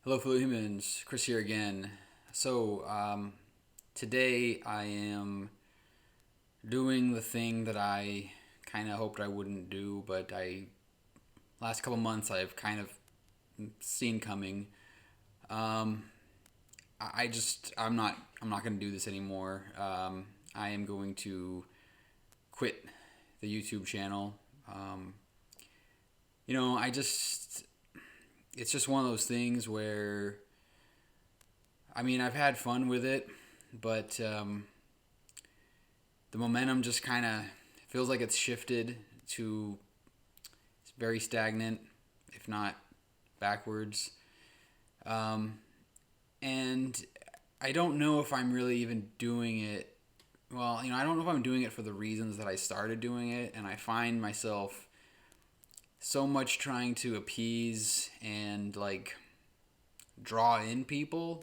Hello, fellow humans. Chris here again. So, today I am doing the thing that I kind of hoped I wouldn't do, but last couple months I've kind of seen coming. Um, I'm not going to do this anymore. I am going to quit the YouTube channel. Um, it's just one of those things where, I've had fun with it, but the momentum just kind of feels like it's shifted to it's very stagnant, if not backwards. Um, and I don't know if I'm really even doing it. Well, I don't know if I'm doing it for the reasons that I started doing it, and I find myself so much trying to appease and like draw in people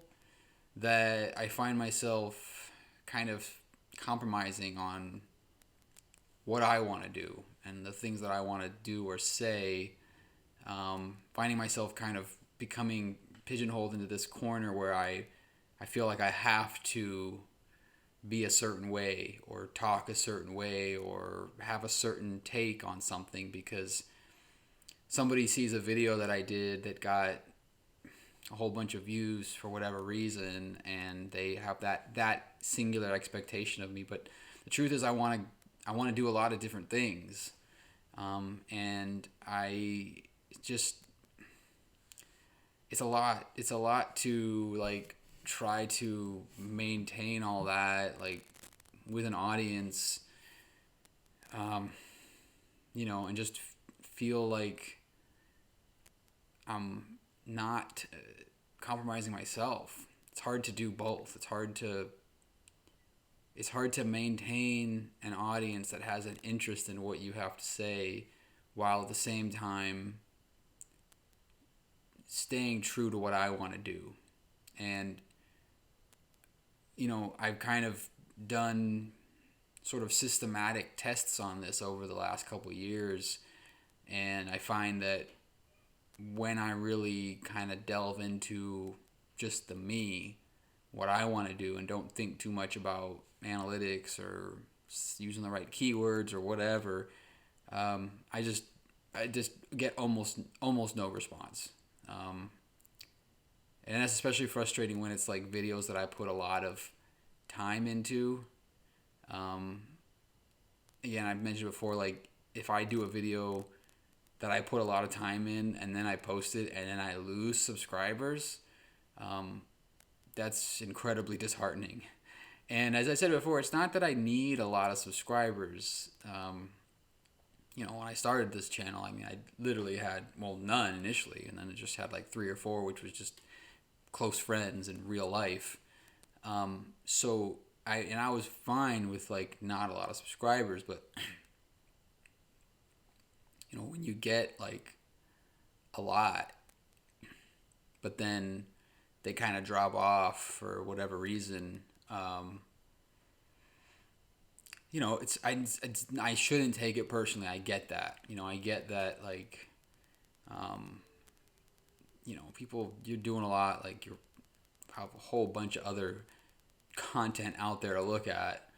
that I find myself kind of compromising on what I want to do and the things that I want to do or say, finding myself kind of becoming pigeonholed into this corner where I feel like I have to be a certain way or talk a certain way or have a certain take on something because somebody sees a video that I did that got a whole bunch of views for whatever reason and they have that singular expectation of me. But the truth is I want to do a lot of different things, and I just it's a lot to like try to maintain all that like with an audience, um, and just feel like I'm not compromising myself. It's hard to do both. It's hard to maintain an audience that has an interest in what you have to say while at the same time staying true to what I want to do. And I've kind of done sort of systematic tests on this over the last couple of years, and I find that when I really kind of delve into just the me, what I want to do, and don't think too much about analytics or using the right keywords or whatever, um, I just I just get almost no response. Um, and that's especially frustrating when it's like videos that I put a lot of time into. Um, Again, I've mentioned before, like if I do a video that I put a lot of time in and then I post it and then I lose subscribers, um, that's incredibly disheartening. And as I said before, it's not that I need a lot of subscribers. When I started this channel, I literally had, well, none initially, and then it just had like three or four, which was just close friends in real life. So I was fine with like not a lot of subscribers, but when you get like a lot, but then they kind of drop off for whatever reason. I shouldn't take it personally. I get that. I get that. Like, um, people, you're doing a lot. Like, you have a whole bunch of other content out there to look at.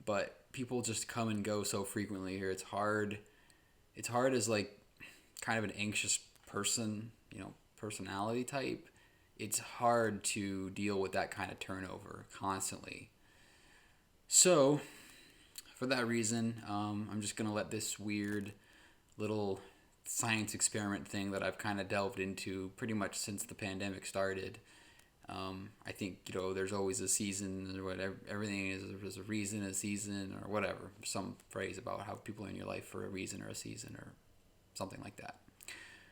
But people just come and go so frequently here. It's hard. It's hard as like kind of an anxious person, personality type. It's hard to deal with that kind of turnover constantly. So, for that reason, I'm just going to let this weird little science experiment thing that I've kind of delved into pretty much since the pandemic started. I think, there's always a season or whatever. Everything is there's a reason, a season, or whatever. Some phrase about how people are in your life for a reason or a season or something like that.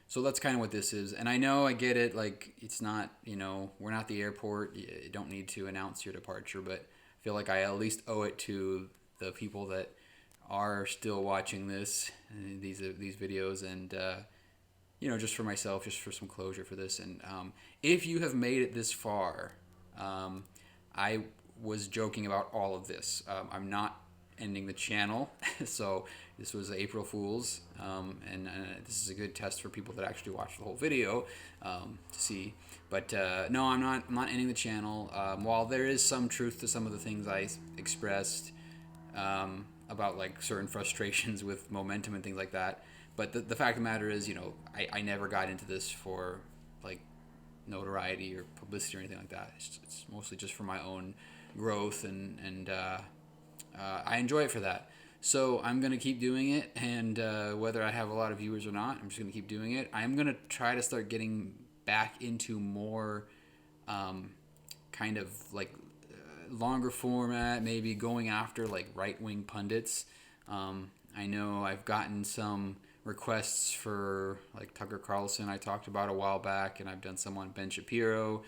So that's kind of what this is. And I know I get it. Like, it's not, we're not the airport. You don't need to announce your departure, but I feel like I at least owe it to the people that are still watching these videos, and just for myself, just for some closure for this. And if you have made it this far, I was joking about all of this. I'm not ending the channel. So this was April Fool's, and this is a good test for people that actually watch the whole video to see. But no, I'm not ending the channel. While there is some truth to some of the things I expressed about like certain frustrations with momentum and things like that, but the fact of the matter is, I never got into this for like notoriety or publicity or anything like that. It's mostly just for my own growth, and I enjoy it for that. So I'm gonna keep doing it, and whether I have a lot of viewers or not, I'm just gonna keep doing it. I'm gonna try to start getting back into more kind of like longer format, maybe going after like right wing pundits. I know I've gotten some requests for like Tucker Carlson I talked about a while back, and I've done some on Ben Shapiro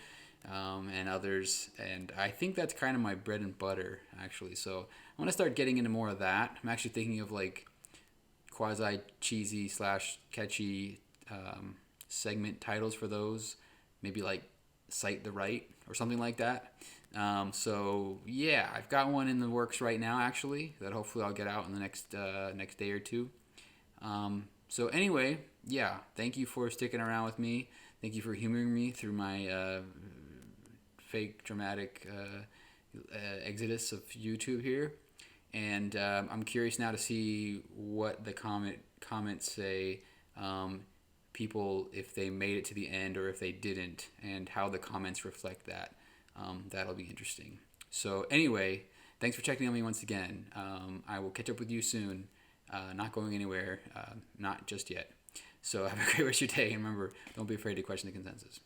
and others, and I think that's kind of my bread and butter actually. So I'm gonna start getting into more of that. I'm actually thinking of like quasi cheesy slash catchy segment titles for those, maybe like Cite the Right or something like that. So yeah, I've got one in the works right now actually that hopefully I'll get out in the next day or two. So anyway, yeah, thank you for sticking around with me. Thank you for humoring me through my fake dramatic exodus of YouTube here. And I'm curious now to see what the comments say. People, if they made it to the end or if they didn't, and how the comments reflect that. That'll be interesting. So anyway, thanks for checking on me once again. I will catch up with you soon. Not going anywhere, not just yet. So have a great rest of your day. And remember, don't be afraid to question the consensus.